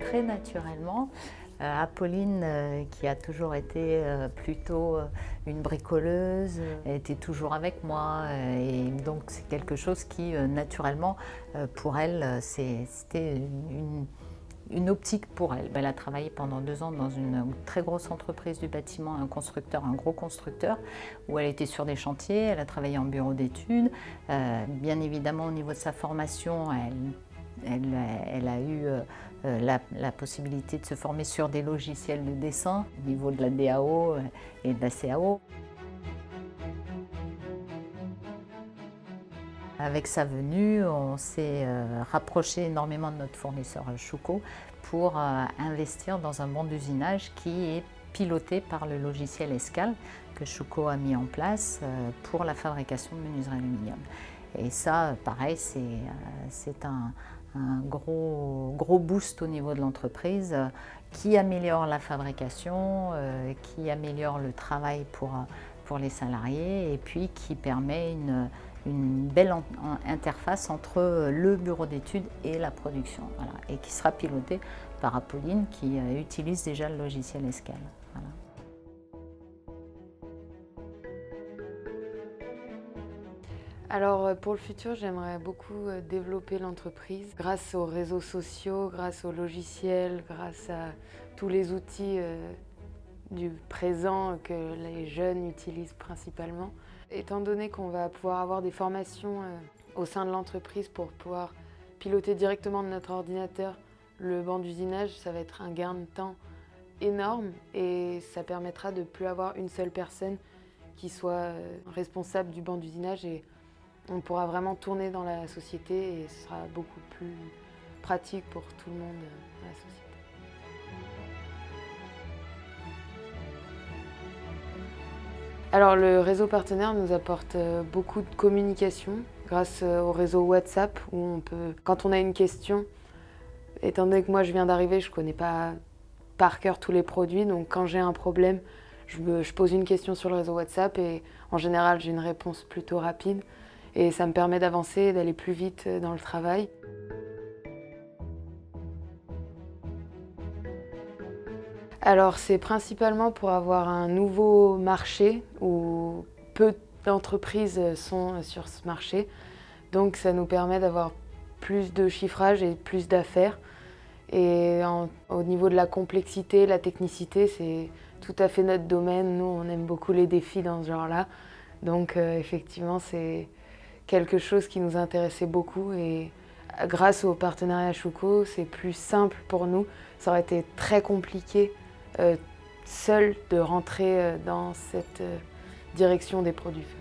très naturellement. Apolline, qui a toujours été plutôt une bricoleuse, elle était toujours avec moi et donc c'est quelque chose qui naturellement pour elle c'était une optique pour elle. Elle a travaillé pendant 2 ans dans une très grosse entreprise du bâtiment, un constructeur, un gros constructeur, où elle était sur des chantiers, elle a travaillé en bureau d'études. Bien évidemment, au niveau de sa formation, elle a eu la possibilité de se former sur des logiciels de dessin, au niveau de la DAO et de la CAO. Avec sa venue, on s'est rapproché énormément de notre fournisseur Schuco pour investir dans un banc d'usinage qui est piloté par le logiciel Escal que Schuco a mis en place pour la fabrication de menuiserie aluminium. Et ça, pareil, c'est un gros boost au niveau de l'entreprise qui améliore la fabrication, qui améliore le travail pour les salariés et puis qui permet une belle interface entre le bureau d'études et la production, voilà, et qui sera pilotée par Apolline qui utilise déjà le logiciel Escal. Voilà. Alors pour le futur, j'aimerais beaucoup développer l'entreprise grâce aux réseaux sociaux, grâce aux logiciels, grâce à tous les outils du présent que les jeunes utilisent principalement. Étant donné qu'on va pouvoir avoir des formations au sein de l'entreprise pour pouvoir piloter directement de notre ordinateur le banc d'usinage, ça va être un gain de temps énorme et ça permettra de ne plus avoir une seule personne qui soit responsable du banc d'usinage et on pourra vraiment tourner dans la société et ce sera beaucoup plus pratique pour tout le monde dans la société. Alors le réseau partenaire nous apporte beaucoup de communication grâce au réseau WhatsApp où on peut, quand on a une question, étant donné que moi je viens d'arriver, je ne connais pas par cœur tous les produits, donc quand j'ai un problème, je pose une question sur le réseau WhatsApp et en général j'ai une réponse plutôt rapide et ça me permet d'avancer et d'aller plus vite dans le travail. Alors c'est principalement pour avoir un nouveau marché où peu d'entreprises sont sur ce marché. Donc ça nous permet d'avoir plus de chiffrage et plus d'affaires. Et au niveau de la complexité, la technicité, c'est tout à fait notre domaine. Nous, on aime beaucoup les défis dans ce genre-là. Donc effectivement, c'est quelque chose qui nous intéressait beaucoup. Et grâce au partenariat Schuco, c'est plus simple pour nous. Ça aurait été très compliqué seul de rentrer dans cette direction des produits faits.